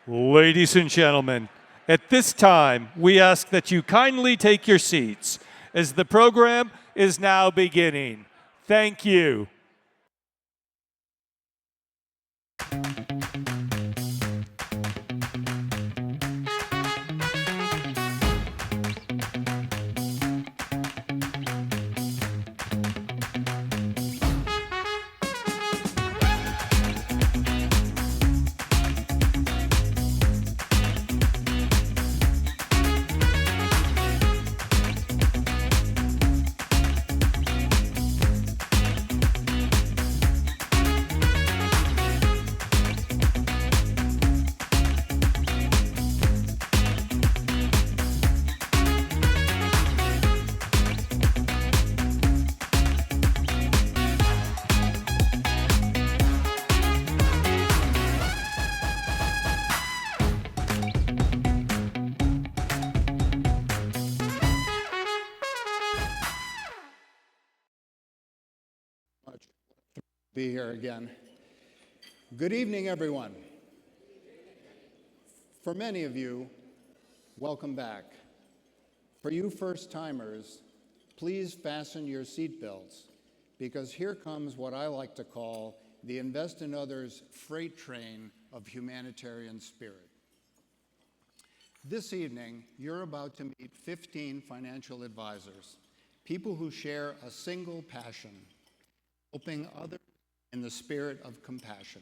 Ladies and gentlemen, at this time, we ask that you kindly take your seats as the program is now beginning. Thank you. Be here again. Good evening, everyone. For many of you, welcome back. For you first-timers, please fasten your seatbelts, because here comes what I like to call the Invest in Others freight train of humanitarian spirit. This evening, you're about to meet 15 financial advisors, people who share a single passion, helping others in the spirit of compassion.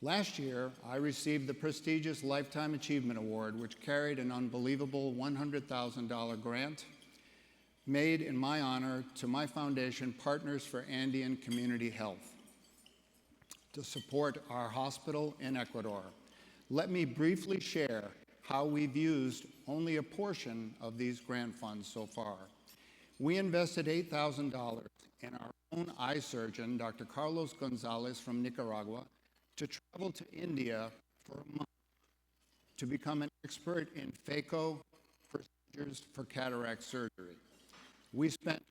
Last year, I received the prestigious Lifetime Achievement Award, which carried an unbelievable $100,000 grant made in my honor to my foundation, Partners for Andean Community Health, to support our hospital in Ecuador. Let me briefly share how we've used only a portion of these grant funds so far. We invested $8,000 in our own eye surgeon, Dr. Carlos Gonzalez from Nicaragua, to travel to India for a month to become an expert in phaco procedures for cataract surgery. We spent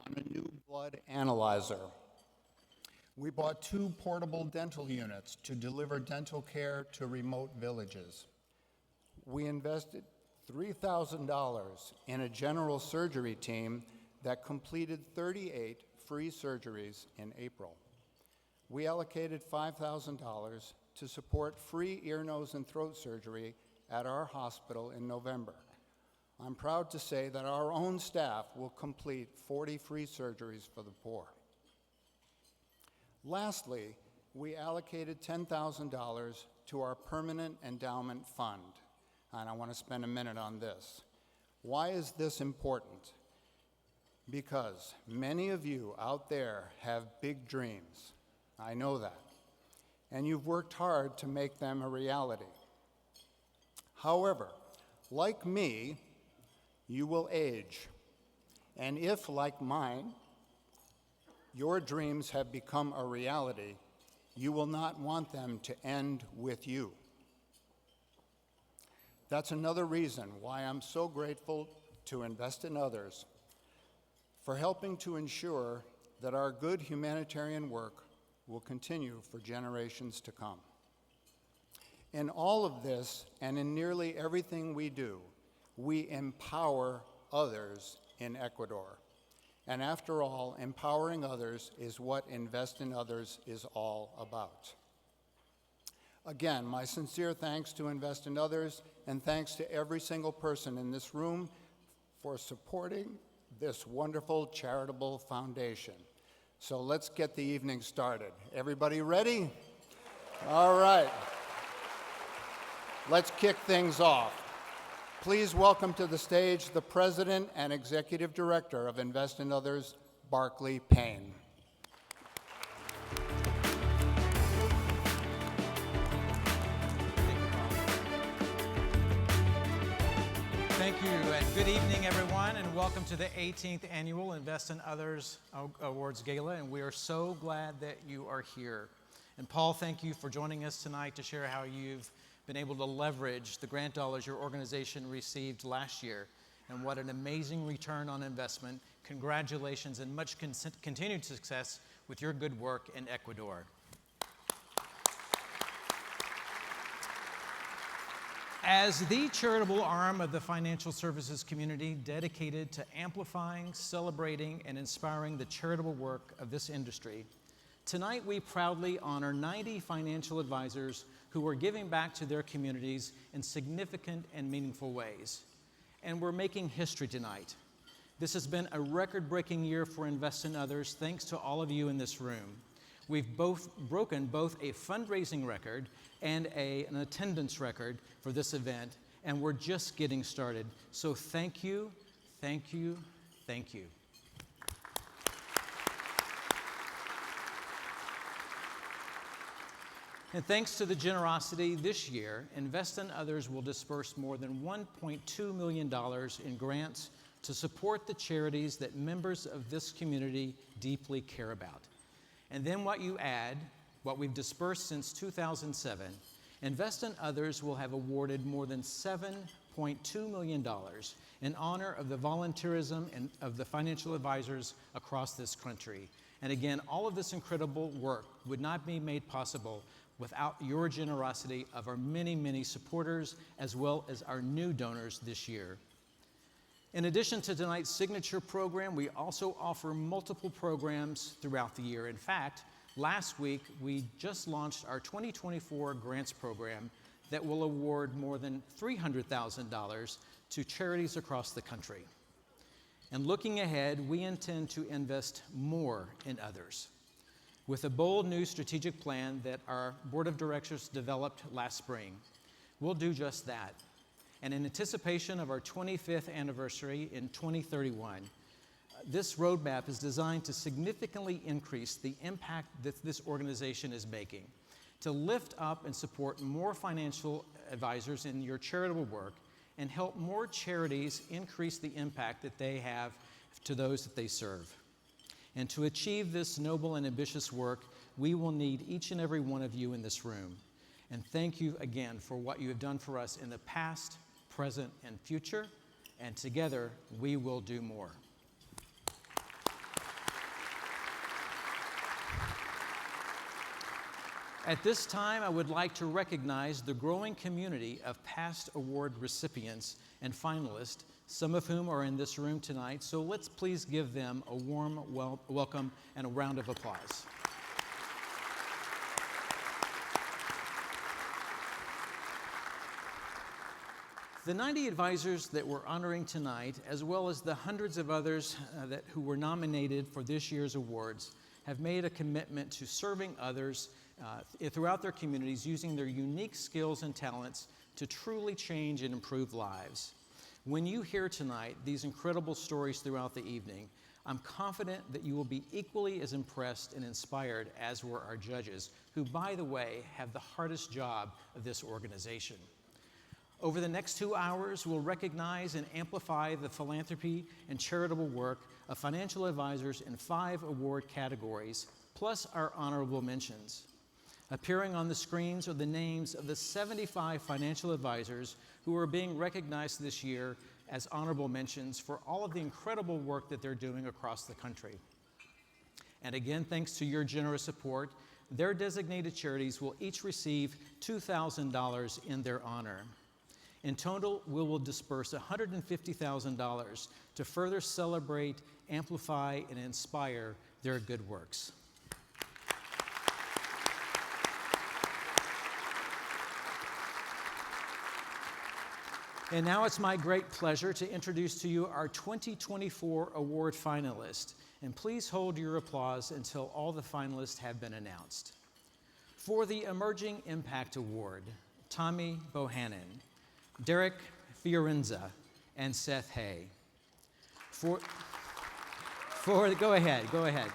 on a new blood analyzer. We bought 2 portable dental units to deliver dental care to remote villages. We invested $3,000 in a general surgery team that completed 38 free surgeries in April. We allocated $5,000 to support free ear, nose, and throat surgery at our hospital in November. I'm proud to say that our own staff will complete 40 free surgeries for the poor. Lastly, we allocated $10,000 to our permanent endowment fund, and I want to spend a minute on this. Why is this important? Because many of you out there have big dreams. I know that. And you've worked hard to make them a reality. However, like me, you will age. And if, like mine, your dreams have become a reality, you will not want them to end with you. That's another reason why I'm so grateful to Invest in Others for helping to ensure that our good humanitarian work will continue for generations to come. In all of this, and in nearly everything we do, we empower others in Ecuador. And after all, empowering others is what Invest in Others is all about. Again, my sincere thanks to Invest in Others, and thanks to every single person in this room for supporting this wonderful charitable foundation. So let's get the evening started. Everybody ready? All right. Let's kick things off. Please welcome to the stage the President and Executive Director of Invest in Others, Barclay Payne. Thank you, and good evening, everyone, and welcome to the 18th Annual Invest in Others Awards Gala, and we are so glad that you are here. And Paul, thank you for joining us tonight to share how you've been able to leverage the grant dollars your organization received last year, and what an amazing return on investment. Congratulations and much continued success with your good work in Ecuador. As the charitable arm of the financial services community dedicated to amplifying, celebrating, and inspiring the charitable work of this industry, tonight we proudly honor 90 financial advisors who are giving back to their communities in significant and meaningful ways. And we're making history tonight. This has been a record-breaking year for Invest in Others, thanks to all of you in this room. We've broken both a fundraising record and an attendance record for this event, and we're just getting started. So thank you, thank you, thank you. And thanks to the generosity this year, Invest in Others will disperse more than $1.2 million in grants to support the charities that members of this community deeply care about. And then what you add, what we've dispersed since 2007, Invest in Others will have awarded more than $7.2 million in honor of the volunteerism and of the financial advisors across this country. And again, all of this incredible work would not be made possible without your generosity of our many, many supporters, as well as our new donors this year. In addition to tonight's signature program, we also offer multiple programs throughout the year. In fact, last week, we just launched our 2024 grants program that will award more than $300,000 to charities across the country. And looking ahead, we intend to invest more in others. With a bold new strategic plan that our board of directors developed last spring, we'll do just that. And in anticipation of our 25th anniversary in 2031, this roadmap is designed to significantly increase the impact that this organization is making, to lift up and support more financial advisors in your charitable work, and help more charities increase the impact that they have to those that they serve. And to achieve this noble and ambitious work, we will need each and every one of you in this room. And thank you again for what you have done for us in the past, present, and future, and together we will do more. At this time, I would like to recognize the growing community of past award recipients and finalists, some of whom are in this room tonight, so let's please give them a warm welcome and a round of applause. The 90 advisors that we're honoring tonight, as well as the hundreds of others who were nominated for this year's awards, have made a commitment to serving others throughout their communities using their unique skills and talents to truly change and improve lives. When you hear tonight these incredible stories throughout the evening, I'm confident that you will be equally as impressed and inspired as were our judges, who, by the way, have the hardest job of this organization. Over the next 2 hours, we'll recognize and amplify the philanthropy and charitable work of financial advisors in 5 award categories, plus our honorable mentions. Appearing on the screens are the names of the 75 financial advisors who are being recognized this year as honorable mentions for all of the incredible work that they're doing across the country. And again, thanks to your generous support, their designated charities will each receive $2,000 in their honor. In total, we will disperse $150,000 to further celebrate, amplify, and inspire their good works. And now it's my great pleasure to introduce to you our 2024 award finalists. And please hold your applause until all the finalists have been announced. For the Emerging Impact Award, Tommy Bohannon, Derek Fiorenza, and Seth Hay. Go ahead.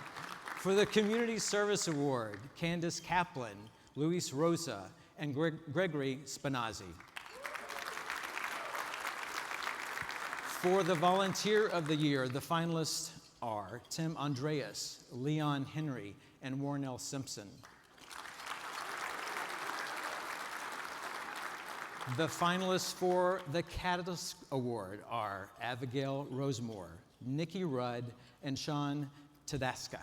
For the Community Service Award, Candace Kaplan, Luis Rosa, and Gregory Spinazzi. For the Volunteer of the Year, the finalists are Tim Andreas, Leon Henry, and Warnell Simpson. The finalists for the Catalyst Award are Abigail Rosemore, Nikki Rudd, and Sean Tedesca.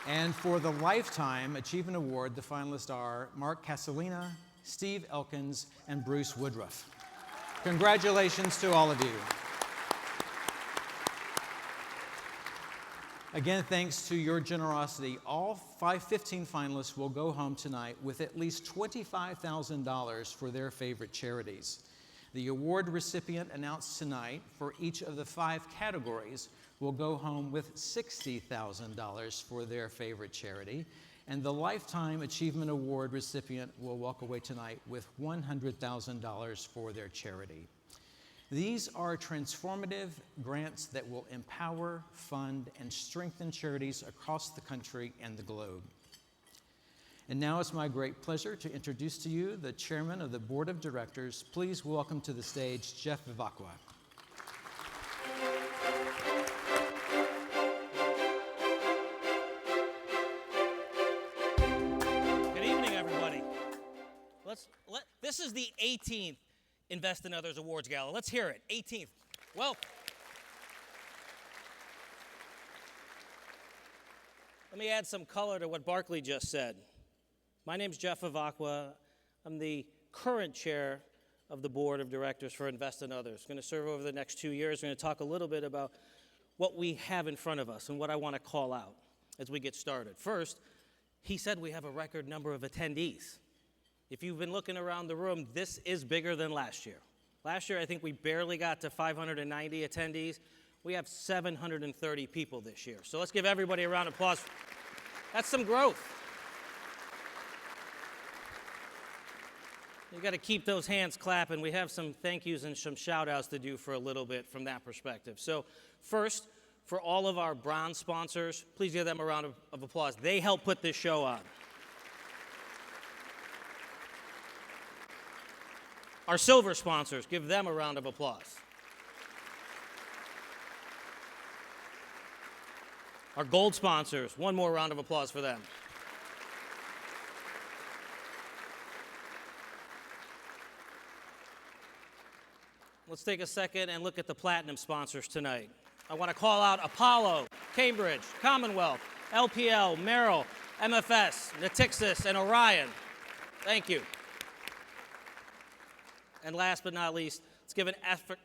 And for the Lifetime Achievement Award, the finalists are Mark Casalina, Steve Elkins, and Bruce Woodruff. Congratulations to all of you. Again, thanks to your generosity, all 15 finalists will go home tonight with at least $25,000 for their favorite charities. The award recipient announced tonight for each of the 5 categories will go home with $60,000 for their favorite charity, and the Lifetime Achievement Award recipient will walk away tonight with $100,000 for their charity. These are transformative grants that will empower, fund, and strengthen charities across the country and the globe. And now it's my great pleasure to introduce to you the chairman of the board of directors. Please welcome to the stage Jeff Vivacqua. Good evening, everybody. This is the 18th Invest in Others Awards Gala. Let's hear it. 18th. Welcome. Let me add some color to what Barclay just said. My name's Jeff Vivacqua. I'm the current chair of the board of directors for Invest in Others. I'm going to serve over the next 2 years. We're going to talk a little bit about what we have in front of us and what I want to call out as we get started. First, he said we have a record number of attendees. If you've been looking around the room, this is bigger than last year. Last year, I think we barely got to 590 attendees. We have 730 people this year. So let's give everybody a round of applause. That's some growth. You got to keep those hands clapping. We have some thank yous and some shout outs to do for a little bit from that perspective. So first, for all of our bronze sponsors, please give them a round of applause. They help put this show on. Our silver sponsors, give them a round of applause. Our gold sponsors, one more round of applause for them. Let's take a second and look at the platinum sponsors tonight. I want to call out Apollo, Cambridge, Commonwealth, LPL, Merrill, MFS, Natixis, and Orion. Thank you. And last but not least, let's give an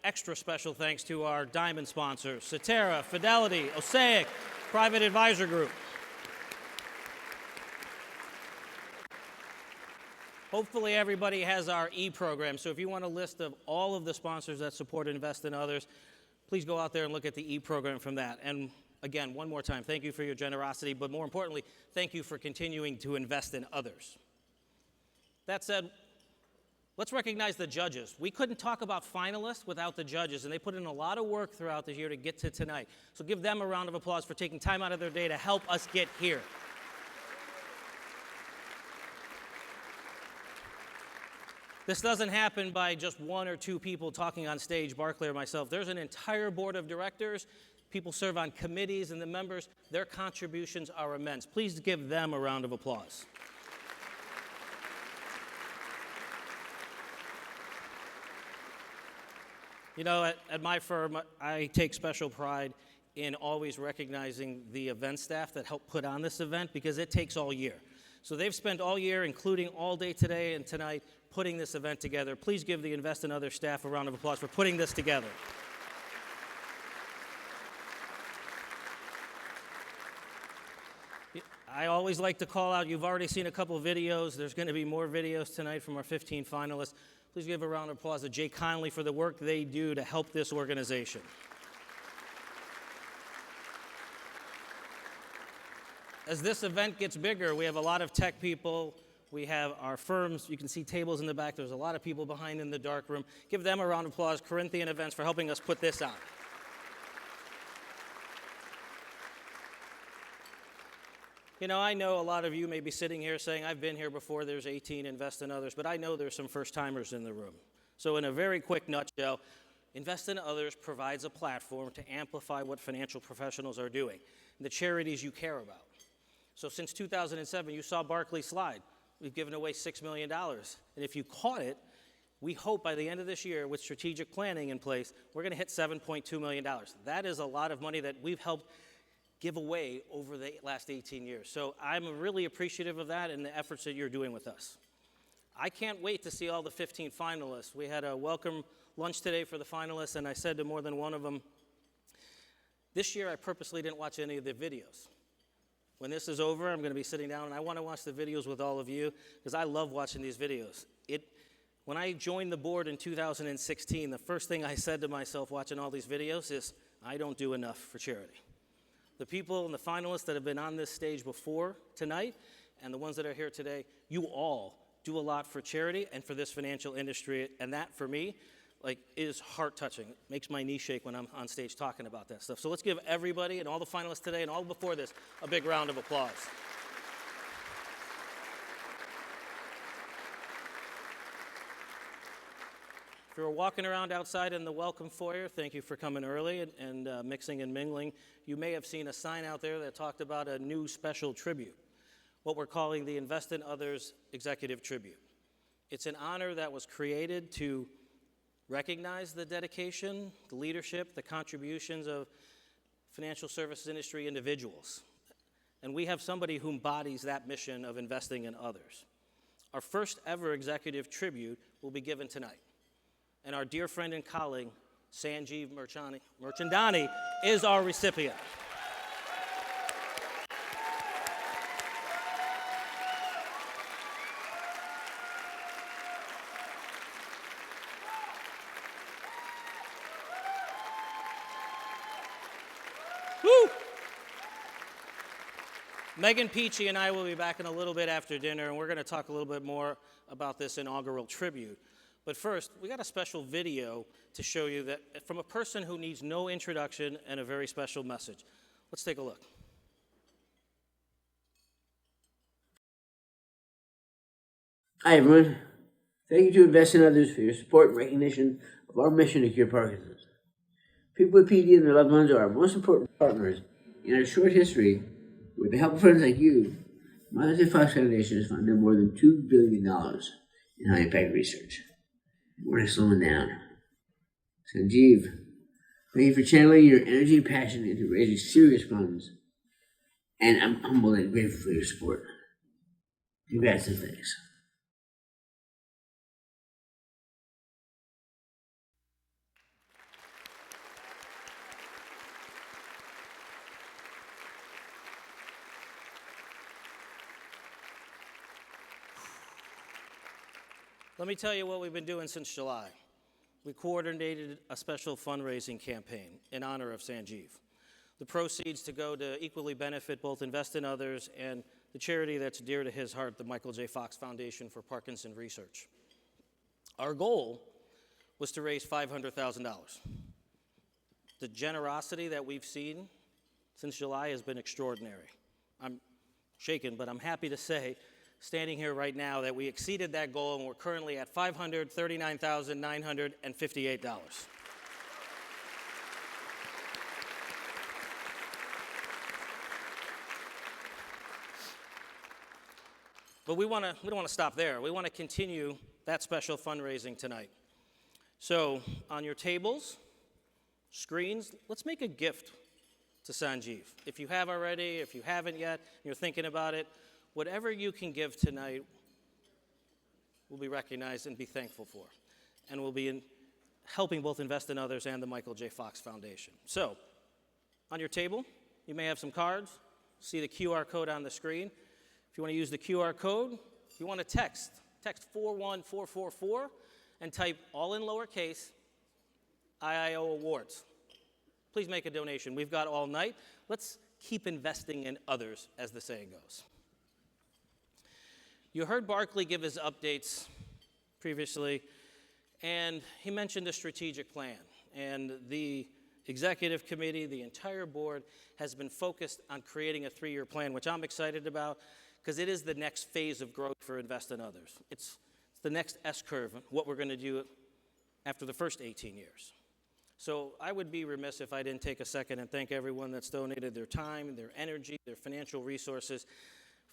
extra special thanks to our diamond sponsors, Cetera, Fidelity, Osaic, Private Advisor Group. Hopefully everybody has our e-program, so if you want a list of all of the sponsors that support Invest in Others, please go out there and look at the e-program from that. And again, one more time, thank you for your generosity, but more importantly, thank you for continuing to invest in others. That said, let's recognize the judges. We couldn't talk about finalists without the judges, and they put in a lot of work throughout the year to get to tonight. So give them a round of applause for taking time out of their day to help us get here. This doesn't happen by just 1 or 2 people talking on stage, Barclay or myself. There's an entire board of directors. People serve on committees, and the members, their contributions are immense. Please give them a round of applause. You know, at my firm, I take special pride in always recognizing the event staff that help put on this event because it takes all year. So they've spent all year, including all day today and tonight, putting this event together. Please give the Invest in Others staff a round of applause for putting this together. I always like to call out, you've already seen a couple of videos. There's going to be more videos tonight from our 15 finalists. Please give a round of applause to Jay Conley for the work they do to help this organization. As this event gets bigger, we have a lot of tech people. We have our firms. You can see tables in the back. There's a lot of people behind in the dark room. Give them a round of applause, Corinthian Events, for helping us put this on. You know, I know a lot of you may be sitting here saying, I've been here before, there's 18, Invest in Others, but I know there's some first-timers in the room. So in a very quick nutshell, Invest in Others provides a platform to amplify what financial professionals are doing, and the charities you care about. So since 2007, you saw Barclay's slide. We've given away $6 million. And if you caught it, we hope by the end of this year, with strategic planning in place, we're going to hit $7.2 million. That is a lot of money that we've helped give away over the last 18 years. So I'm really appreciative of that and the efforts that you're doing with us. I can't wait to see all the 15 finalists. We had a welcome lunch today for the finalists, and I said to more than one of them, this year I purposely didn't watch any of the videos. When this is over, I'm going to be sitting down, and I want to watch the videos with all of you because I love watching these videos. When I joined the board in 2016, the first thing I said to myself watching all these videos is, I don't do enough for charity. The people and the finalists that have been on this stage before tonight and the ones that are here today, you all do a lot for charity and for this financial industry, and that, for me, is heart-touching. It makes my knee shake when I'm on stage talking about that stuff. So let's give everybody and all the finalists today and all before this a big round of applause. If you're walking around outside in the welcome foyer, thank you for coming early and mixing and mingling. You may have seen a sign out there that talked about a new special tribute, what we're calling the Invest in Others Executive Tribute. It's an honor that was created to recognize the dedication, the leadership, the contributions of financial services industry individuals. And we have somebody who embodies that mission of investing in others. Our first ever executive tribute will be given tonight. And our dear friend and colleague, Sanjeev Mirchandani, is our recipient. Woo! Megan Peachy and I will be back in a little bit after dinner, and we're going to talk a little bit more about this inaugural tribute. But first, we got a special video to show you that from a person who needs no introduction and a very special message. Let's take a look. Hi, everyone. Thank you to Invest in Others for your support and recognition of our mission to cure Parkinson's. People with PD and their loved ones are our most important partners in our short history. With the help of friends like you, the Michael J. Fox Foundation has funded more than $2 billion in high-impact research. We're not slowing down. Sanjeev, thank you for channeling your energy and passion into raising serious funds. And I'm humbled and grateful for your support. Congrats and thanks. Let me tell you what we've been doing since July. We coordinated a special fundraising campaign in honor of Sanjeev. The proceeds to go to equally benefit both Invest in Others and the charity that's dear to his heart, the Michael J. Fox Foundation for Parkinson Research. Our goal was to raise $500,000. The generosity that we've seen since July has been extraordinary. I'm shaken, but I'm happy to say, standing here right now, that we exceeded that goal, and we're currently at $539,958. But we don't want to stop there. We want to continue that special fundraising tonight. So on your tables, screens, let's make a gift to Sanjeev. If you have already, if you haven't yet, and you're thinking about it, whatever you can give tonight will be recognized and be thankful for. And we'll be helping both Invest in Others and the Michael J. Fox Foundation. So, on your table, you may have some cards. See the QR code on the screen. If you want to use the QR code, if you want to text 41444 and type all in lowercase, IiO Awards. Please make a donation. We've got all night. Let's keep investing in others, as the saying goes. You heard Barkley give his updates previously, and he mentioned a strategic plan. And the executive committee, the entire board, has been focused on creating a 3-year plan, which I'm excited about because it is the next phase of growth for Invest in Others. It's the next S-curve, what we're going to do after the first 18 years. So I would be remiss if I didn't take a second and thank everyone that's donated their time, their energy, their financial resources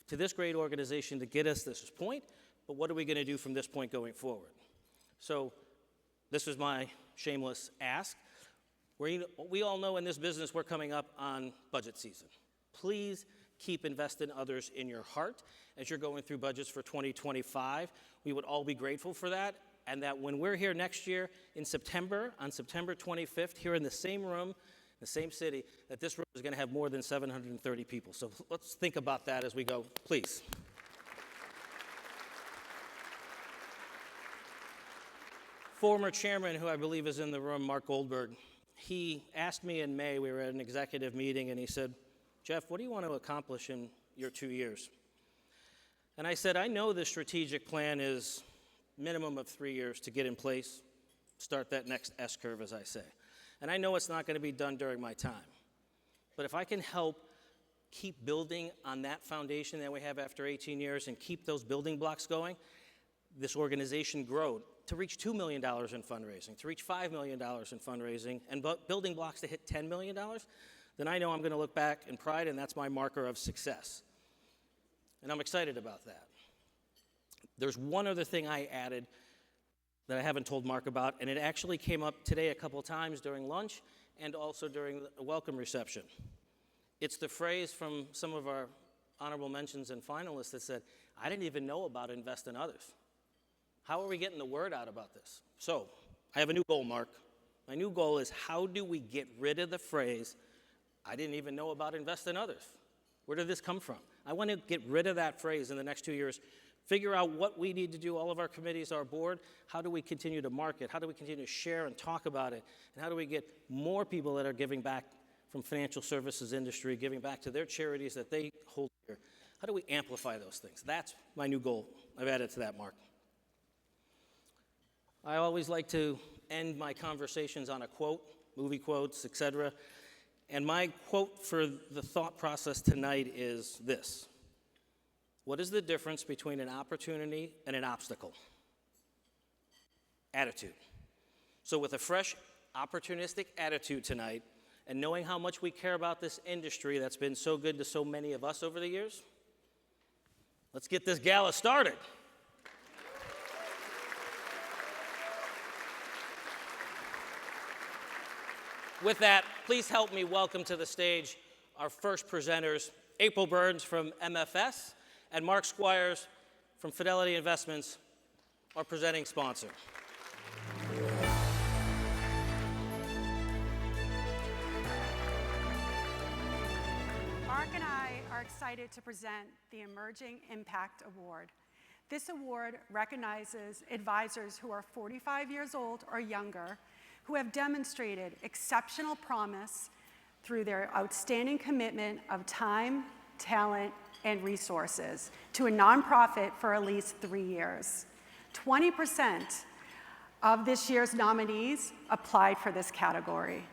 to this great organization to get us to this point, but what are we going to do from this point going forward? So this is my shameless ask. We all know in this business we're coming up on budget season. Please keep Invest in Others in your heart as you're going through budgets for 2025. We would all be grateful for that, and that when we're here next year in September, on September 25th, here in the same room, the same city, that this room is going to have more than 730 people. So let's think about that as we go, please. Former chairman, who I believe is in the room, Mark Goldberg, he asked me in May, we were at an executive meeting, and he said, Jeff, what do you want to accomplish in your 2 years? And I said, I know the strategic plan is minimum of 3 years to get in place, start that next S-curve, as I say. And I know it's not going to be done during my time. But if I can help keep building on that foundation that we have after 18 years and keep those building blocks going, this organization grow to reach $2 million in fundraising, to reach $5 million in fundraising, and building blocks to hit $10 million, then I know I'm going to look back in pride, and that's my marker of success. And I'm excited about that. There's one other thing I added that I haven't told Mark about, and it actually came up today a couple times during lunch and also during the welcome reception. It's the phrase from some of our honorable mentions and finalists that said, I didn't even know about Invest in Others. How are we getting the word out about this? So I have a new goal, Mark. My new goal is, how do we get rid of the phrase, I didn't even know about Invest in Others? Where did this come from? I want to get rid of that phrase in the next 2 years, figure out what we need to do, all of our committees, our board, how do we continue to market, how do we continue to share and talk about it, and how do we get more people that are giving back from financial services industry, giving back to their charities that they hold here. How do we amplify those things? That's my new goal. I've added to that, Mark. I always like to end my conversations on a quote, movie quotes, etc. And my quote for the thought process tonight is this: what is the difference between an opportunity and an obstacle? Attitude. So with a fresh, opportunistic attitude tonight, and knowing how much we care about this industry that's been so good to so many of us over the years, let's get this gala started. With that, please help me welcome to the stage our first presenters, April Burns from MFS and Mark Squires from Fidelity Investments, our presenting sponsor. Mark and I are excited to present the Emerging Impact Award. This award recognizes advisors who are 45 years old or younger, who have demonstrated exceptional promise through their outstanding commitment of time, talent, and resources to a nonprofit for at least 3 years. 20% of this year's nominees applied for this category.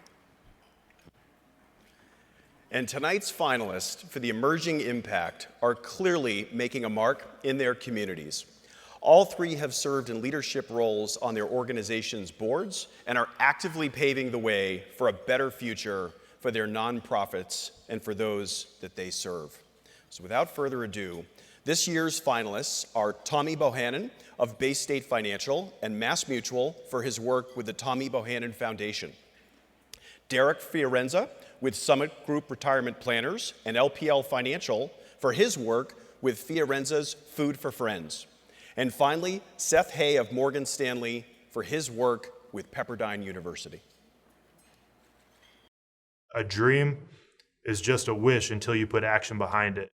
And tonight's finalists for the Emerging Impact are clearly making a mark in their communities. All three have served in leadership roles on their organization's boards and are actively paving the way for a better future for their nonprofits and for those that they serve. So without further ado, this year's finalists are Tommy Bohannon of Bay State Financial and Mass Mutual for his work with the Tommy Bohannon Foundation, Derek Fiorenza with Summit Group Retirement Planners and LPL Financial for his work with Fiorenza's Food for Friends. And finally, Seth Hay of Morgan Stanley for his work with Pepperdine University. A dream is just a wish until you put action behind it.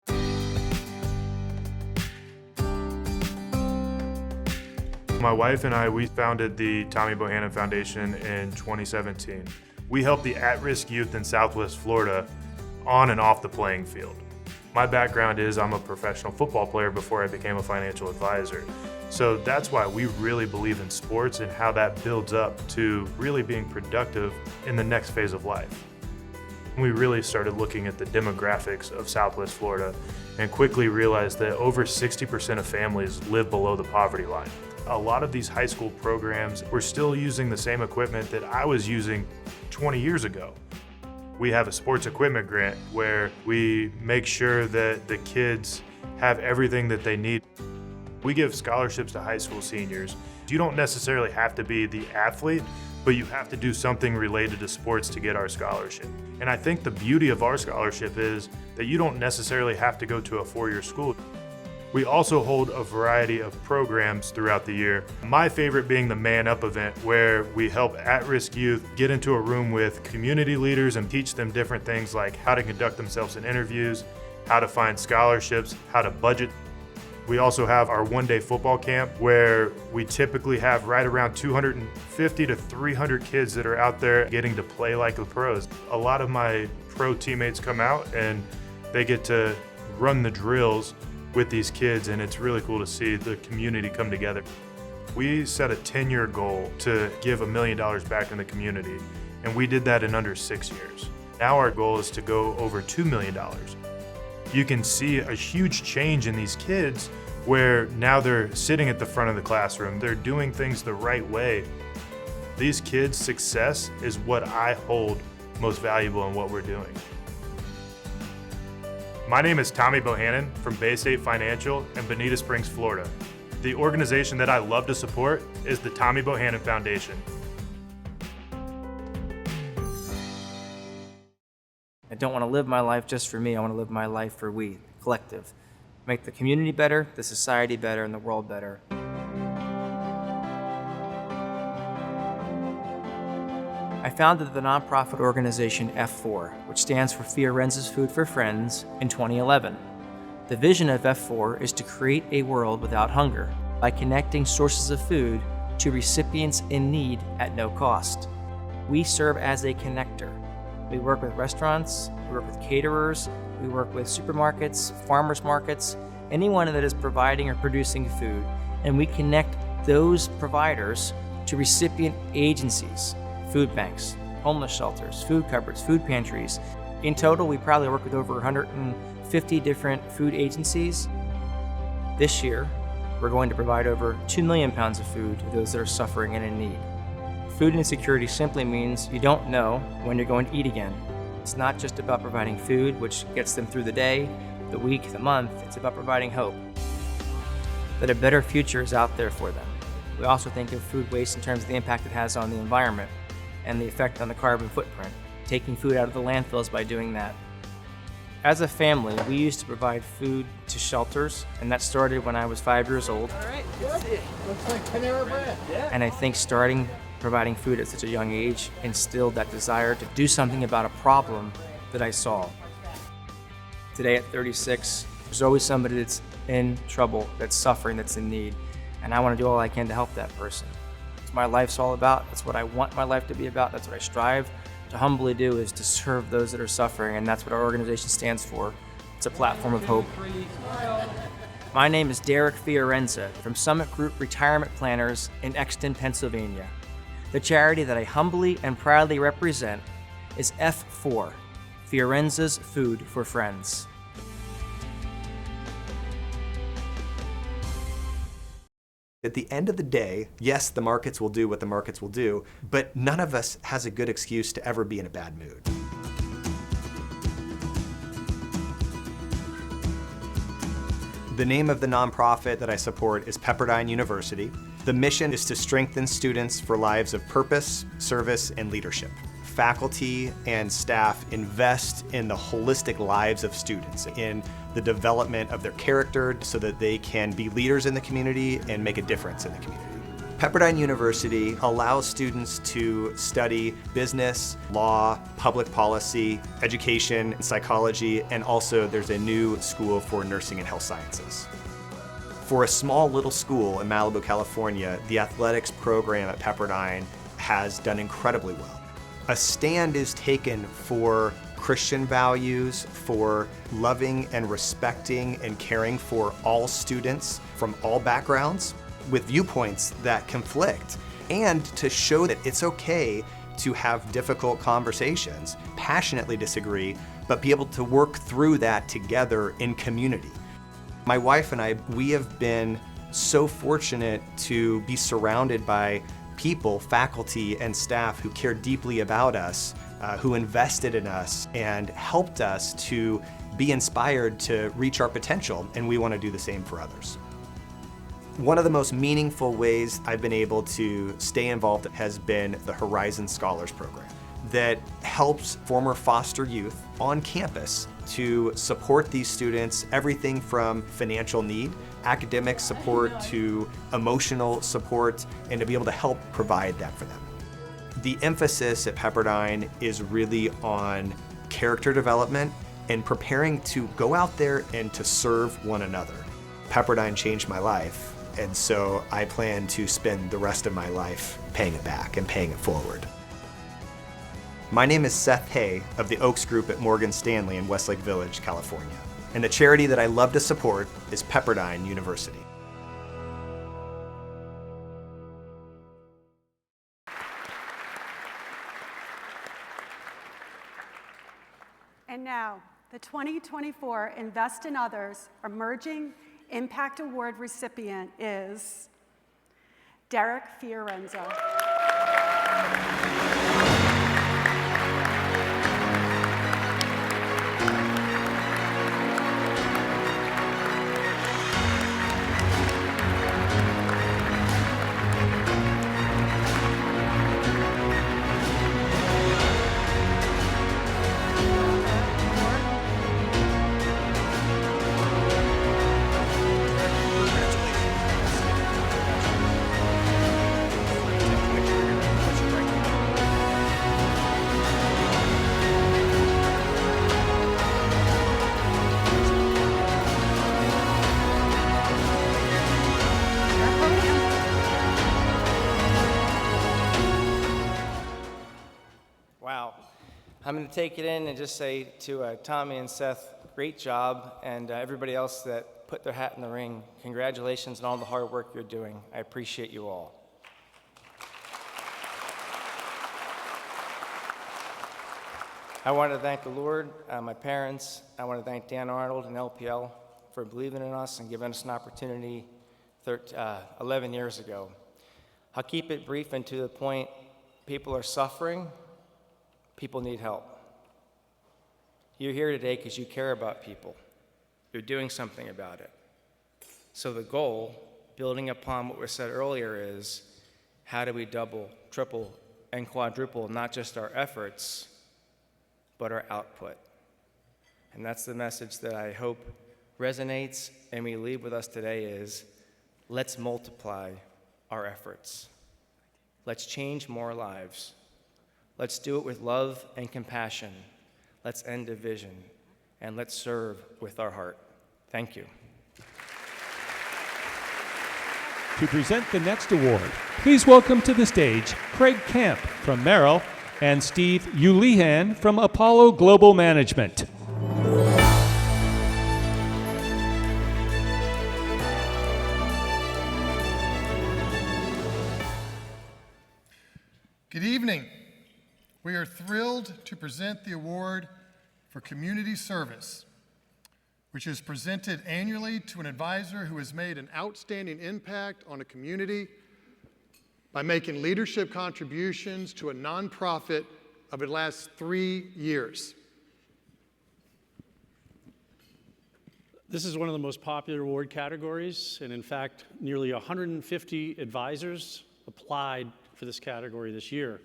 My wife and I, we founded the Tommy Bohannon Foundation in 2017. We help the at-risk youth in Southwest Florida on and off the playing field. My background is I'm a professional football player before I became a financial advisor. So that's why we really believe in sports and how that builds up to really being productive in the next phase of life. We really started looking at the demographics of Southwest Florida and quickly realized that over 60% of families live below the poverty line. A lot of these high school programs were still using the same equipment that I was using 20 years ago. We have a sports equipment grant where we make sure that the kids have everything that they need. We give scholarships to high school seniors. You don't necessarily have to be the athlete, but you have to do something related to sports to get our scholarship. And I think the beauty of our scholarship is that you don't necessarily have to go to a four-year school. We also hold a variety of programs throughout the year. My favorite being the Man Up event, where we help at-risk youth get into a room with community leaders and teach them different things like how to conduct themselves in interviews, how to find scholarships, how to budget. We also have our one-day football camp where we typically have right around 250 to 300 kids that are out there getting to play like the pros. A lot of my pro teammates come out and they get to run the drills with these kids, and it's really cool to see the community come together. We set a 10-year goal to give $1 million back in the community, and we did that in under 6 years. Now our goal is to go over $2 million. You can see a huge change in these kids where now they're sitting at the front of the classroom. They're doing things the right way. These kids' success is what I hold most valuable in what we're doing. My name is Tommy Bohannon from Bay State Financial in Bonita Springs, Florida. The organization that I love to support is the Tommy Bohannon Foundation. I don't want to live my life just for me. I want to live my life for we, collective. Make the community better, the society better, and the world better. I founded the nonprofit organization F4, which stands for Fiorenza's Food for Friends, in 2011. The vision of F4 is to create a world without hunger by connecting sources of food to recipients in need at no cost. We serve as a connector. We work with restaurants, we work with caterers, we work with supermarkets, farmers markets, anyone that is providing or producing food, and we connect those providers to recipient agencies. Food banks, homeless shelters, food cupboards, food pantries. In total, we probably work with over 150 different food agencies. This year, we're going to provide over 2 million pounds of food to those that are suffering and in need. Food insecurity simply means you don't know when you're going to eat again. It's not just about providing food, which gets them through the day, the week, the month. It's about providing hope that a better future is out there for them. We also think of food waste in terms of the impact it has on the environment and the effect on the carbon footprint, taking food out of the landfills by doing that. As a family, we used to provide food to shelters, and that started when I was 5 years old. All right, good. Looks like Panera Bread. Yeah. And I think starting providing food at such a young age instilled that desire to do something about a problem that I saw. Today at 36, there's always somebody that's in trouble, that's suffering, that's in need, and I want to do all I can to help that person. That's what my life's all about. That's what I want my life to be about. That's what I strive to humbly do, is to serve those that are suffering, and that's what our organization stands for. It's a platform of hope. My name is Derek Fiorenza from Summit Group Retirement Planners in Exton, Pennsylvania. The charity that I humbly and proudly represent is F4, Fiorenza's Food for Friends. At the end of the day, yes, the markets will do what the markets will do, but none of us has a good excuse to ever be in a bad mood. The name of the nonprofit that I support is Pepperdine University. The mission is to strengthen students for lives of purpose, service, and leadership. Faculty and staff invest in the holistic lives of students, in the development of their character so that they can be leaders in the community and make a difference in the community. Pepperdine University allows students to study business, law, public policy, education, psychology, and also there's a new school for nursing and health sciences. For a small little school in Malibu, California, the athletics program at Pepperdine has done incredibly well. A stand is taken for Christian values, for loving and respecting and caring for all students from all backgrounds with viewpoints that conflict, and to show that it's okay to have difficult conversations, passionately disagree, but be able to work through that together in community. My wife and I, we have been so fortunate to be surrounded by people, faculty, and staff who care deeply about us, who invested in us and helped us to be inspired to reach our potential, and we want to do the same for others. One of the most meaningful ways I've been able to stay involved has been the Horizon Scholars Program that helps former foster youth on campus to support these students, everything from financial need, academic support to emotional support, and to be able to help provide that for them. The emphasis at Pepperdine is really on character development and preparing to go out there and to serve one another. Pepperdine changed my life, and so I plan to spend the rest of my life paying it back and paying it forward. My name is Seth Hay of the Oaks Group at Morgan Stanley in Westlake Village, California. And the charity that I love to support is Pepperdine University. And now, the 2024 Invest in Others Emerging Impact Award recipient is Derek Fiorenzo. Wow. I'm going to take it in and just say to Tommy and Seth, great job, and everybody else that put their hat in the ring, congratulations on all the hard work you're doing. I appreciate you all. I want to thank the Lord, my parents. I want to thank Dan Arnold and LPL for believing in us and giving us an opportunity 11 years ago. I'll keep it brief and to the point. People are suffering. People need help. You're here today because you care about people. You're doing something about it. So the goal, building upon what was said earlier, is how do we double, triple, and quadruple not just our efforts, but our output? And that's the message that I hope resonates and we leave with us today is, let's multiply our efforts. Let's change more lives. Let's do it with love and compassion. Let's end division, and let's serve with our heart. Thank you. To present the next award, please welcome to the stage Craig Camp from Merrill and Steve Ulihan from Apollo Global Management. Good evening. We are thrilled to present the award for community service, which is presented annually to an advisor who has made an outstanding impact on a community by making leadership contributions to a nonprofit over the last 3 years. This is one of the most popular award categories, and in fact, nearly 150 advisors applied for this category this year.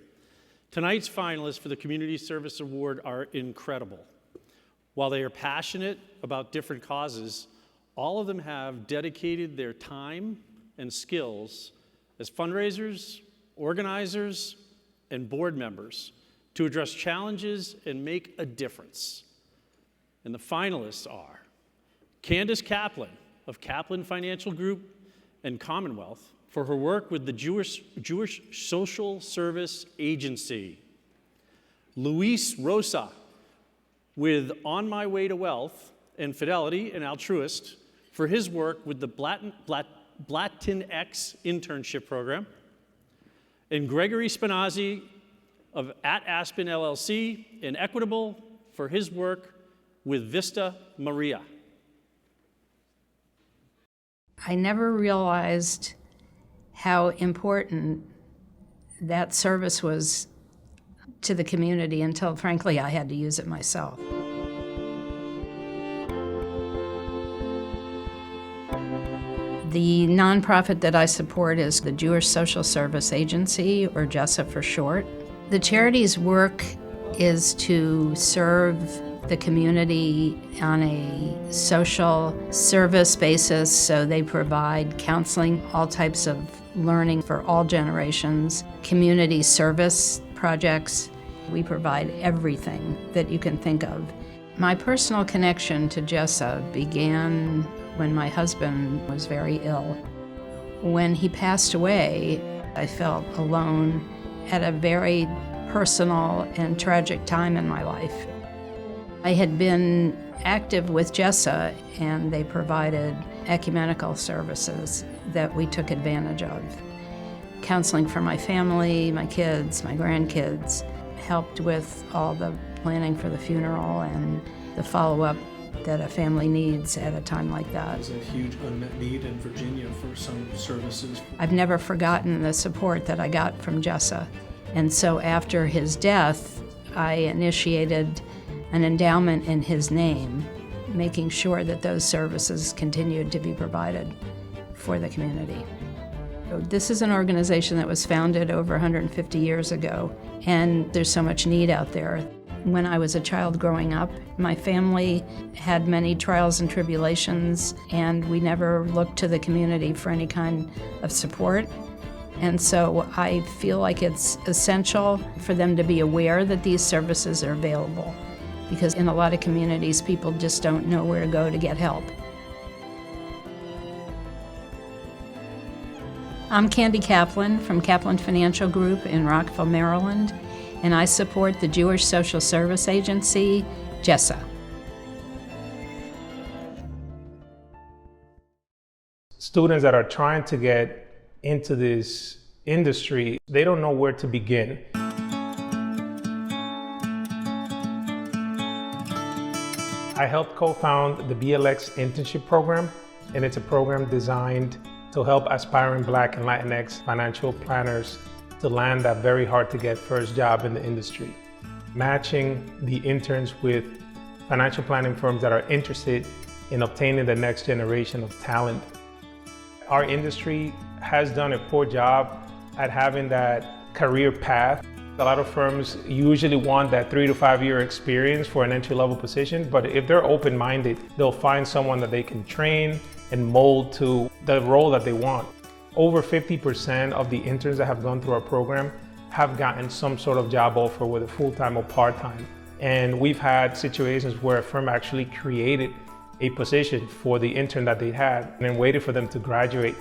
Tonight's finalists for the Community Service Award are incredible. While they are passionate about different causes, all of them have dedicated their time and skills as fundraisers, organizers, and board members to address challenges and make a difference. And the finalists are Candace Kaplan of Kaplan Financial Group and Commonwealth for her work with the Jewish Social Service Agency. Luis Rosa with On My Way to Wealth and Fidelity, an altruist, for his work with the Latinx internship program. And Gregory Spinazzi of At Aspen LLC and Equitable for his work with Vista Maria. I never realized how important that service was to the community until, frankly, I had to use it myself. The nonprofit that I support is the Jewish Social Service Agency, or JESA for short. The charity's work is to serve the community on a social service basis, so they provide counseling, all types of learning for all generations, community service projects. We provide everything that you can think of. My personal connection to JESA began when my husband was very ill. When he passed away, I felt alone at a very personal and tragic time in my life. I had been active with JESA, and they provided ecumenical services that we took advantage of. Counseling for my family, my kids, my grandkids, helped with all the planning for the funeral and the follow-up that a family needs at a time like that. There's a huge unmet need in Virginia for some services. I've never forgotten the support that I got from JESA. And so after his death, I initiated an endowment in his name, making sure that those services continued to be provided for the community. This is an organization that was founded over 150 years ago, and there's so much need out there. When I was a child growing up, my family had many trials and tribulations, and we never looked to the community for any kind of support. And so I feel like it's essential for them to be aware that these services are available, because in a lot of communities, people just don't know where to go to get help. I'm Candy Kaplan from Kaplan Financial Group in Rockville, Maryland, and I support the Jewish Social Service Agency, JESA. Students that are trying to get into this industry, they don't know where to begin. I helped co-found the BLX internship program, and it's a program designed to help aspiring Black and Latinx financial planners to land that very hard to get first job in the industry. Matching the interns with financial planning firms that are interested in obtaining the next generation of talent. Our industry has done a poor job at having that career path. A lot of firms usually want that 3 to 5 year experience for an entry-level position, but if they're open-minded, they'll find someone that they can train and mold to the role that they want. Over 50% of the interns that have gone through our program have gotten some sort of job offer, whether full-time or part-time. And we've had situations where a firm actually created a position for the intern that they had and then waited for them to graduate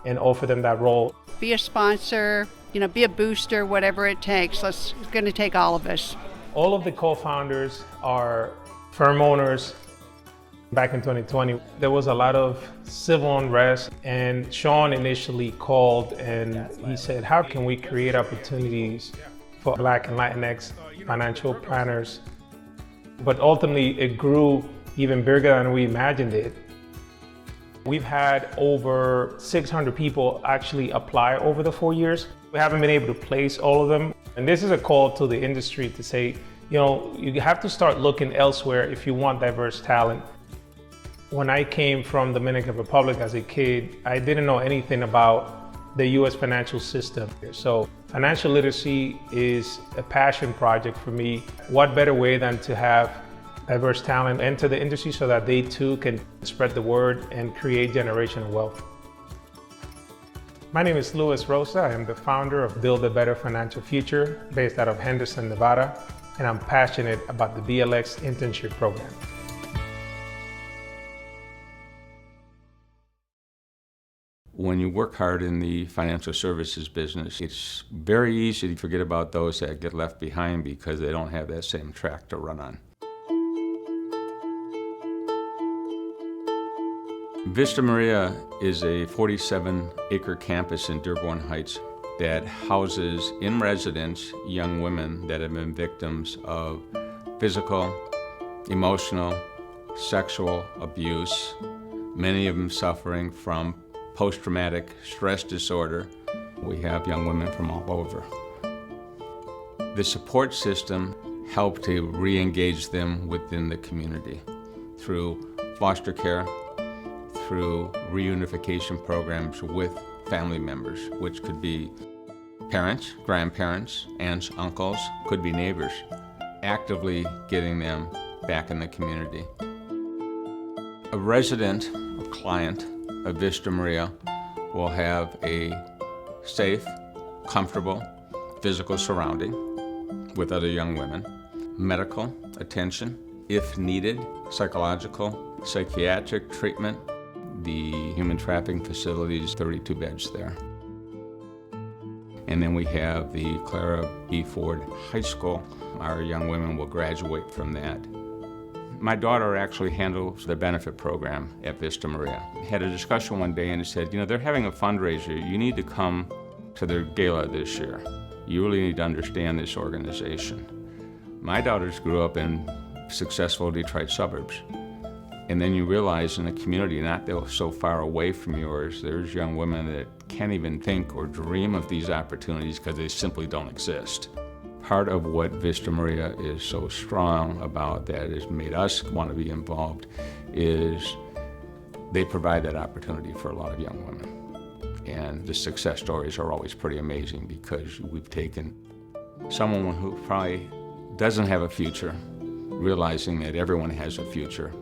and offer them that role. Be a sponsor, be a booster, whatever it takes. It's going to take all of us. All of the co-founders are firm owners. Back in 2020, there was a lot of civil unrest, and Sean initially called and he said, how can we create opportunities for Black and Latinx financial planners? But ultimately, it grew even bigger than we imagined it. We've had over 600 people actually apply over the 4 years. We haven't been able to place all of them. And this is a call to the industry to say, you have to start looking elsewhere if you want diverse talent. When I came from the Dominican Republic as a kid, I didn't know anything about the US financial system. So financial literacy is a passion project for me. What better way than to have diverse talent enter the industry so that they too can spread the word and create generational wealth. My name is Luis Rosa. I am the founder of Build a Better Financial Future, based out of Henderson, Nevada, and I'm passionate about the BLX internship program. When you work hard in the financial services business, it's very easy to forget about those that get left behind because they don't have that same track to run on. Vista Maria is a 47-acre campus in Dearborn Heights that houses in residence young women that have been victims of physical, emotional, sexual abuse, many of them suffering from post-traumatic stress disorder. We have young women from all over. The support system helped to re-engage them within the community through foster care, through reunification programs with family members, which could be parents, grandparents, aunts, uncles, could be neighbors, actively getting them back in the community. A resident or client of Vista Maria will have a safe, comfortable, physical surrounding with other young women, medical attention, if needed, psychological, psychiatric treatment. The human trafficking facilities, 32 beds there. And then we have the Clara B. Ford High School. Our young women will graduate from that. My daughter actually handles the benefit program at Vista Maria. Had a discussion one day and said, you know, they're having a fundraiser. You need to come to their gala this year. You really need to understand this organization. My daughters grew up in successful Detroit suburbs. And then you realize in a community not so far away from yours, there's young women that can't even think or dream of these opportunities because they simply don't exist. Part of what Vista Maria is so strong about that has made us want to be involved is they provide that opportunity for a lot of young women. And the success stories are always pretty amazing because we've taken someone who probably doesn't have a future, realizing that everyone has a future.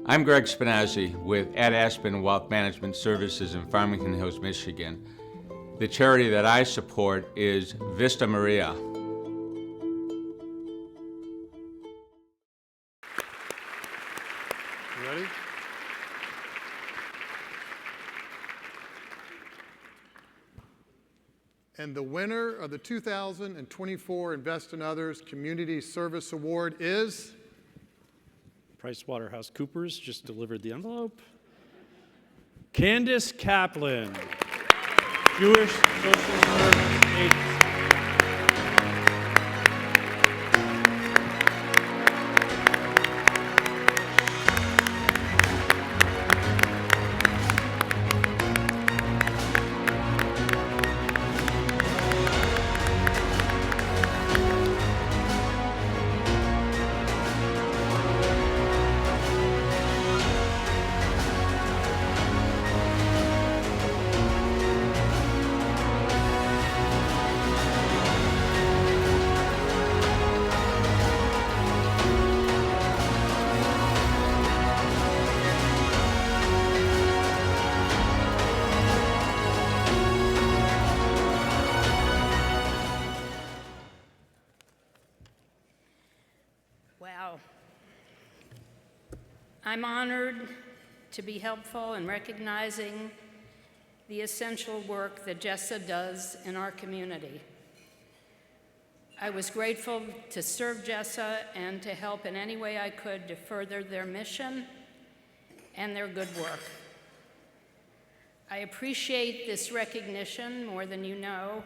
I'm Greg Spinazzi with Ad Aspen Wealth Management Services in Farmington Hills, Michigan. The charity that I support is Vista Maria. You ready? And the winner of the 2024 Invest in Others Community Service Award is? PricewaterhouseCoopers just delivered the envelope. Candace Kaplan, Jewish Social Service Agency. Wow. I'm honored to be helpful in recognizing the essential work that Jessa does in our community. I was grateful to serve Jessa and to help in any way I could to further their mission and their good work. I appreciate this recognition more than you know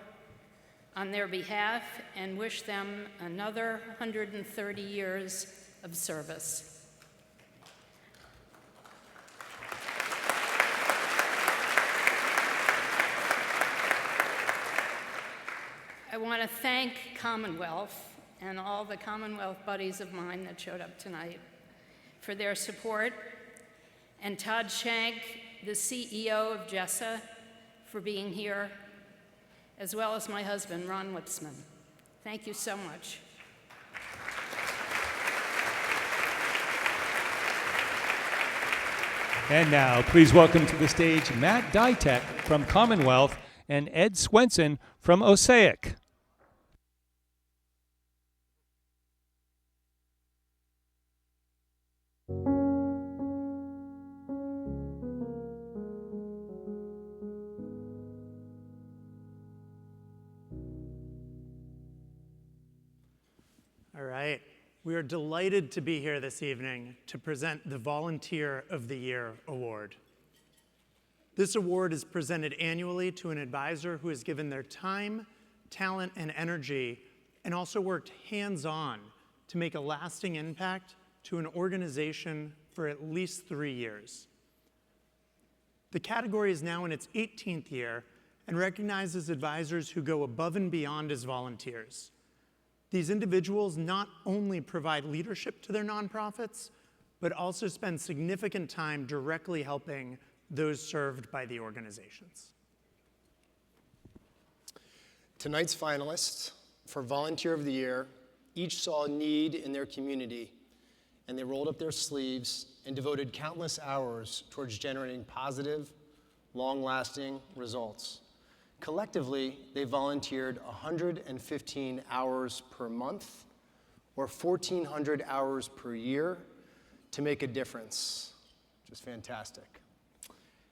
on their behalf and wish them another 130 years of service. I want to thank Commonwealth and all the Commonwealth buddies of mine that showed up tonight for their support, and Todd Shank, the CEO of Jessa, for being here, as well as my husband, Ron Lipsman. Thank you so much. And now, please welcome to the stage Matt Dytek from Commonwealth and Ed Swenson from Osaic. All right. We are delighted to be here this evening to present the Volunteer of the Year Award. This award is presented annually to an advisor who has given their time, talent, and energy, and also worked hands-on to make a lasting impact to an organization for at least 3 years. The category is now in its 18th year and recognizes advisors who go above and beyond as volunteers. These individuals not only provide leadership to their nonprofits, but also spend significant time directly helping those served by the organizations. Tonight's finalists for Volunteer of the Year each saw a need in their community, and they rolled up their sleeves and devoted countless hours towards generating positive, long-lasting results. Collectively, they volunteered 115 hours per month, or 1,400 hours per year, to make a difference, which is fantastic.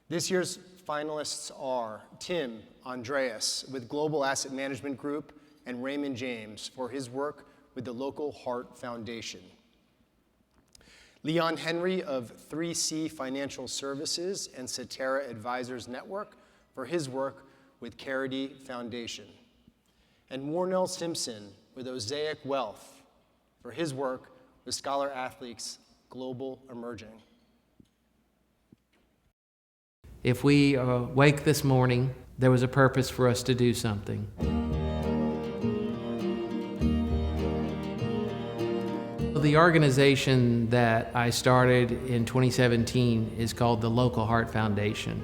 This year's finalists are Tim Andreas with Global Asset Management Group and Raymond James for his work with the Local Heart Foundation. Leon Henry of 3C Financial Services and Cetera Advisors Network for his work with Carity Foundation. And Warnell Simpson with Osaic Wealth for his work with Scholar Athletes Global Emerging. If we wake this morning, there was a purpose for us to do something. The organization that I started in 2017 is called the Local Heart Foundation.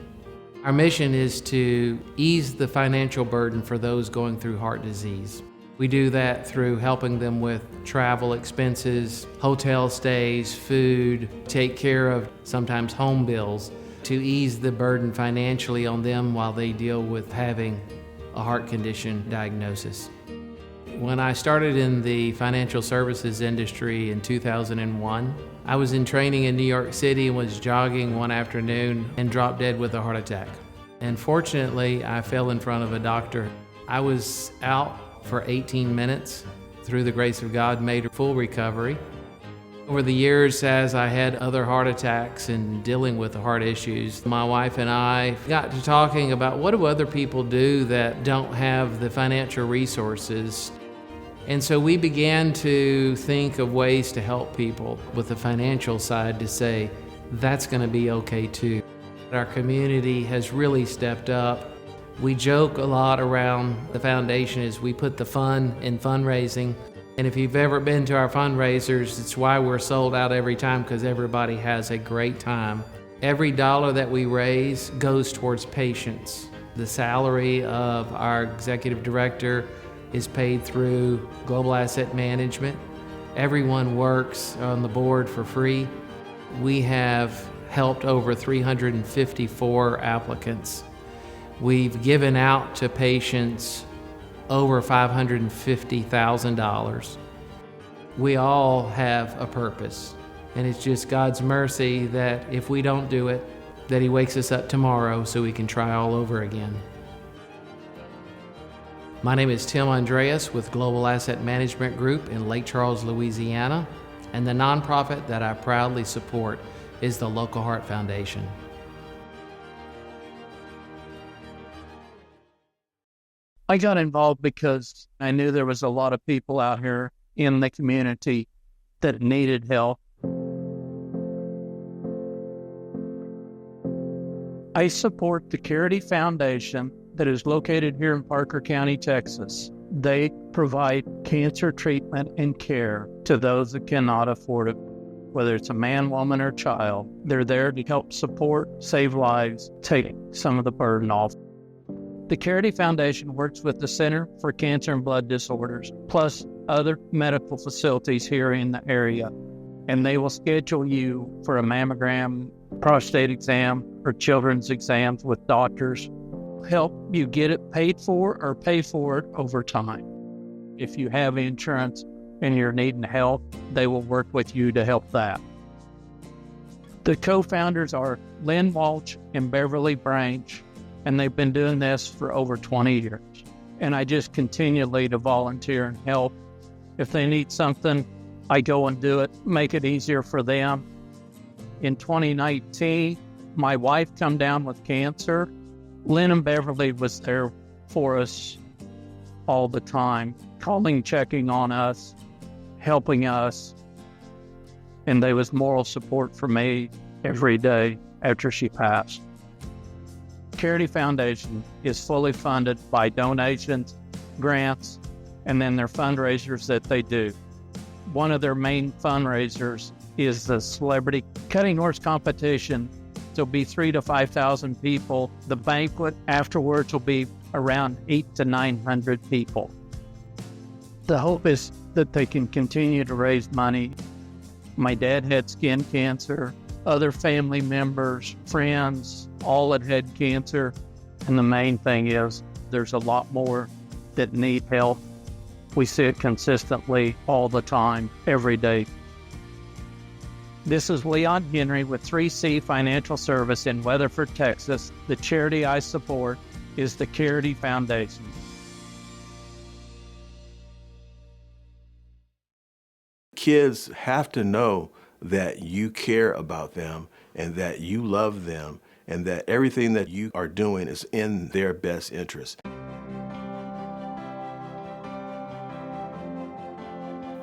Our mission is to ease the financial burden for those going through heart disease. We do that through helping them with travel expenses, hotel stays, food, take care of sometimes home bills, to ease the burden financially on them while they deal with having a heart condition diagnosis. When I started in the financial services industry in 2001, I was in training in New York City and was jogging one afternoon and dropped dead with a heart attack. And fortunately, I fell in front of a doctor. I was out for 18 minutes. Through the grace of God, made a full recovery. Over the years, as I had other heart attacks and dealing with heart issues, my wife and I got to talking about what do other people do that don't have the financial resources. And so we began to think of ways to help people with the financial side to say, that's going to be okay too. Our community has really stepped up. We joke a lot around the foundation as we put the fun in fundraising. And if you've ever been to our fundraisers, it's why we're sold out every time, because everybody has a great time. Every dollar that we raise goes towards patients. The salary of our executive director is paid through Global Asset Management. Everyone works on the board for free. We have helped over 354 applicants. We've given out to patients over $550,000. We all have a purpose, and it's just God's mercy that if we don't do it, that He wakes us up tomorrow so we can try all over again. My name is Tim Andreas with Global Asset Management Group in Lake Charles, Louisiana, and the nonprofit that I proudly support is the Local Heart Foundation. I got involved because I knew there was a lot of people out here in the community that needed help. I support the Carity Foundation that is located here in Parker County, Texas. They provide cancer treatment and care to those that cannot afford it, whether it's a man, woman, or child. They're there to help support, save lives, take some of the burden off. The Carity Foundation works with the Center for Cancer and Blood Disorders, plus other medical facilities here in the area, and they will schedule you for a mammogram, prostate exam, or children's exams with doctors. Help you get it paid for or pay for it over time. If you have insurance and you're needing help, they will work with you to help that. The co-founders are Lynn Walsh and Beverly Branch, and they've been doing this for over 20 years. And I just continually to volunteer and help. If they need something, I go and do it, make it easier for them. In 2019, my wife come down with cancer. Lynn and Beverly was there for us all the time, calling, checking on us, helping us. And there was moral support for me every day after she passed. Carity Foundation is fully funded by donations, grants, and then their fundraisers that they do. One of their main fundraisers is the celebrity cutting horse competition. There'll be 3,000 to 5,000 people. The banquet afterwards will be around 800 to 900 people. The hope is that they can continue to raise money. My dad had skin cancer, other family members, friends, all had had cancer. And the main thing is there's a lot more that need help. We see it consistently all the time, every day. This is Leon Henry with 3C Financial Service in Weatherford, Texas. The charity I support is the Charity Foundation. Kids have to know that you care about them and that you love them and that everything that you are doing is in their best interest.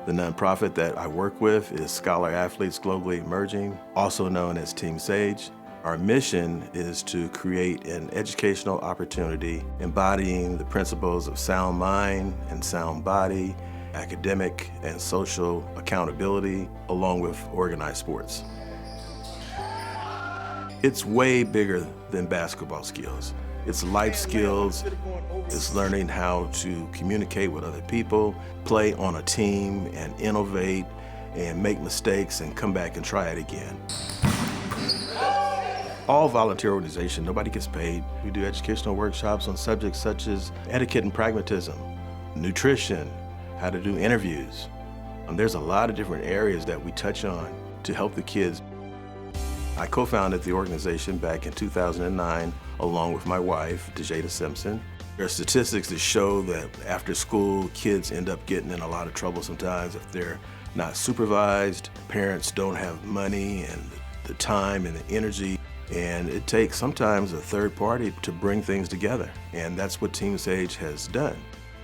The nonprofit that I work with is Scholar Athletes Globally Emerging, also known as Team Sage. Our mission is to create an educational opportunity embodying the principles of sound mind and sound body, academic and social accountability, along with organized sports. It's way bigger than basketball skills. It's life skills. It's learning how to communicate with other people, play on a team, and innovate, and make mistakes, and come back and try it again. All volunteer organization, nobody gets paid. We do educational workshops on subjects such as etiquette and pragmatism, nutrition, how to do interviews. There's a lot of different areas that we touch on to help the kids. I co-founded the organization back in 2009 along with my wife, DeJada Simpson. There are statistics that show that after school, kids end up getting in a lot of trouble sometimes if they're not supervised. Parents don't have money and the time and the energy, and it takes sometimes a third party to bring things together, and that's what Team Sage has done.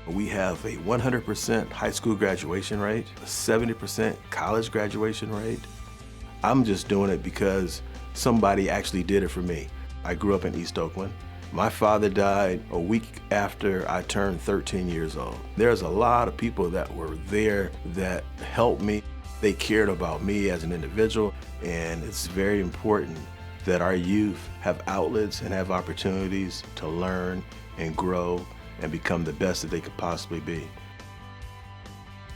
We have a 100% high school graduation rate, a 70% college graduation rate. I'm just doing it because somebody actually did it for me. I grew up in East Oakland. My father died a week after I turned 13 years old. There's a lot of people that were there that helped me. They cared about me as an individual, and it's very important that our youth have outlets and have opportunities to learn and grow and become the best that they could possibly be.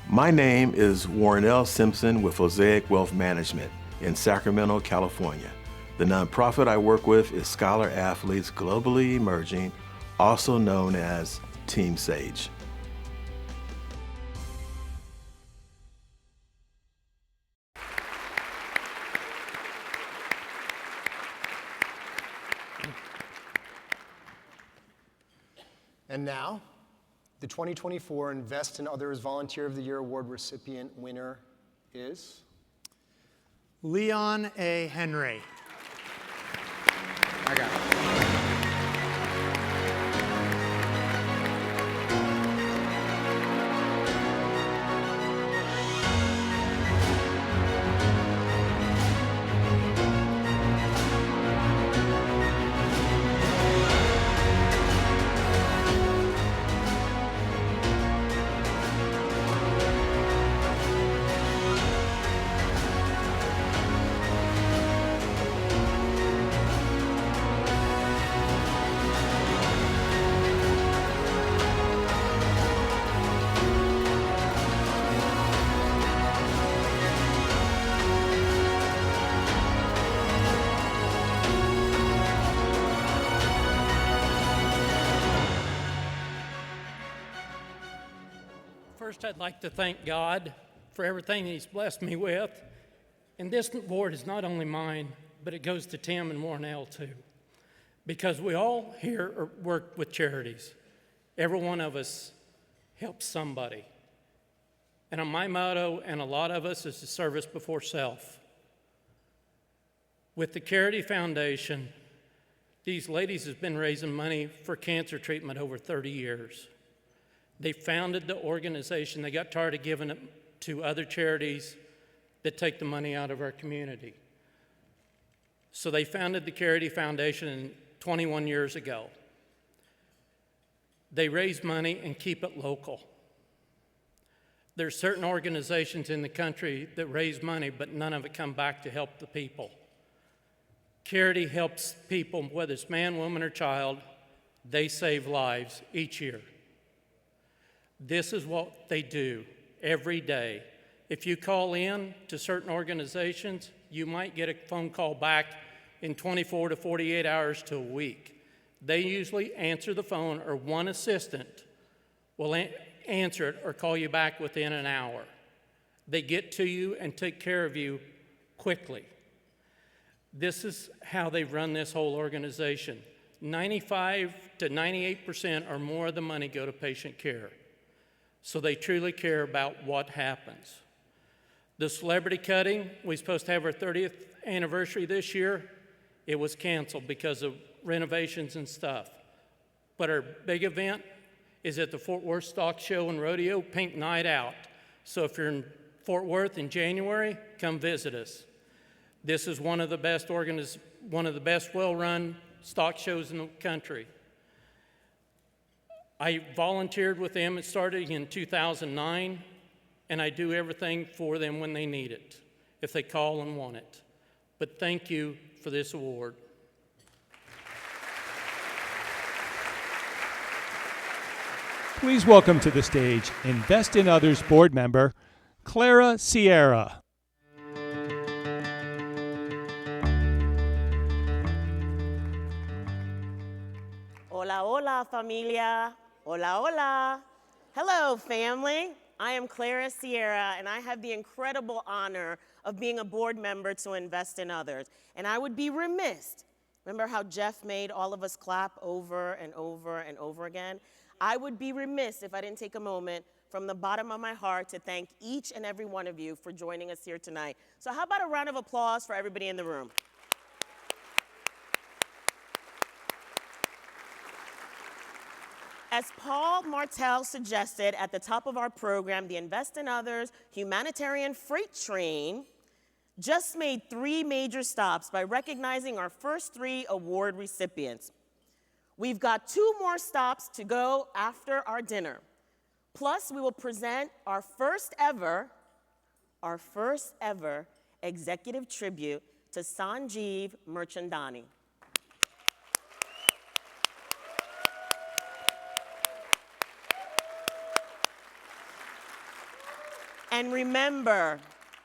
My name is Warnell Simpson with Mosaic Wealth Management in Sacramento, California. The nonprofit I work with is Scholar Athletes Globally Emerging, also known as Team Sage. And now, the 2024 Invest in Others Volunteer of the Year Award recipient winner is Leon A. Henry. I got it. First, I'd like to thank God for everything He's blessed me with. And this award is not only mine, but it goes to Tim and Warnell too. Because we all here work with charities. Every one of us helps somebody. And my motto, and a lot of us, is to service before self. With the Charity Foundation, these ladies have been raising money for cancer treatment over 30 years. They founded the organization. They got tired of giving it to other charities that take the money out of our community. So they founded the Charity Foundation 21 years ago. They raise money and keep it local. There's certain organizations in the country that raise money, but none of it come back to help the people. Charity helps people, whether it's man, woman, or child. They save lives each year. This is what they do every day. If you call in to certain organizations, you might get a phone call back in 24 to 48 hours to a week. They usually answer the phone, or one assistant will answer it or call you back within an hour. They get to you and take care of you quickly. This is how they run this whole organization. 95 to 98% or more of the money go to patient care. So they truly care about what happens. The celebrity cutting, we were supposed to have our 30th anniversary this year. It was canceled because of renovations and stuff. But our big event is at the Fort Worth Stock Show and Rodeo, Pink Night Out. So if you're in Fort Worth in January, come visit us. This is one of the best well-run stock shows in the country. I volunteered with them. It started in 2009, and I do everything for them when they need it, if they call and want it. But thank you for this award. Please welcome to the stage Invest in Others board member, Clara Sierra. Hola, hola, familia. Hola, hola. Hello, family. I am Clara Sierra, and I have the incredible honor of being a board member to Invest in Others. And I would be remiss, remember how Jeff made all of us clap over and over and over again? I would be remiss if I didn't take a moment from the bottom of my heart to thank each and every one of you for joining us here tonight. So how about a round of applause for everybody in the room? As Paul Martell suggested at the top of our program, the Invest in Others humanitarian freight train just made 3 major stops by recognizing our first 3 award recipients. We've got 2 more stops to go after our dinner. Plus, we will present our first ever executive tribute to Sanjeev Mirchandani. And remember,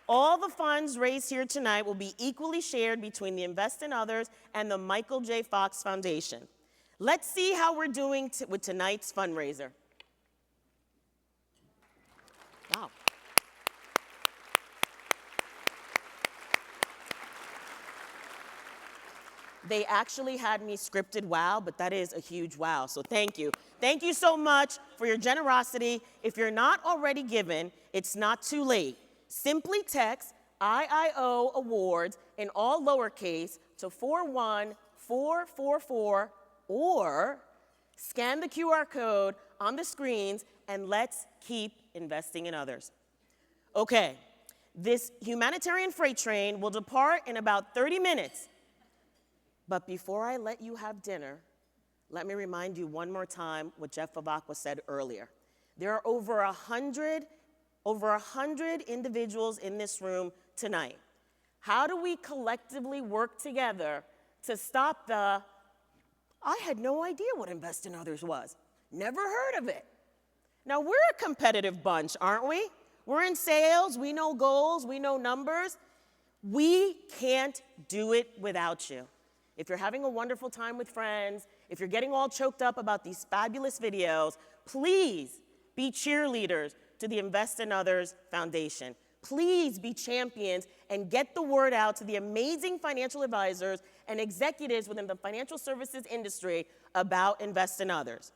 all the funds raised here tonight will be equally shared between the Invest in Others and the Michael J. Fox Foundation. Let's see how we're doing with tonight's fundraiser. Wow. They actually had me scripted wow, but that is a huge wow, so thank you. Thank you so much for your generosity. If you're not already given, it's not too late. Simply text IiO Awards in all lowercase to 41444 or scan the QR code on the screens and let's keep investing in others. Okay, this humanitarian freight train will depart in about 30 minutes. But before I let you have dinner, let me remind you one more time what Jeff Favacqua said earlier. There are over 100 individuals in this room tonight. How do we collectively work together to stop the, I had no idea what Invest in Others was. Never heard of it. Now, we're a competitive bunch, aren't we? We're in sales, we know goals, we know numbers. We can't do it without you. If you're having a wonderful time with friends, if you're getting all choked up about these fabulous videos, please be cheerleaders to the Invest in Others Foundation. Please be champions and get the word out to the amazing financial advisors and executives within the financial services industry about Invest in Others.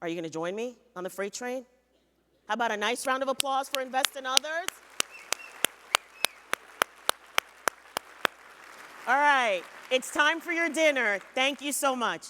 Are you gonna join me on the freight train? How about a nice round of applause for Invest in Others? All right, it's time for your dinner. Thank you so much.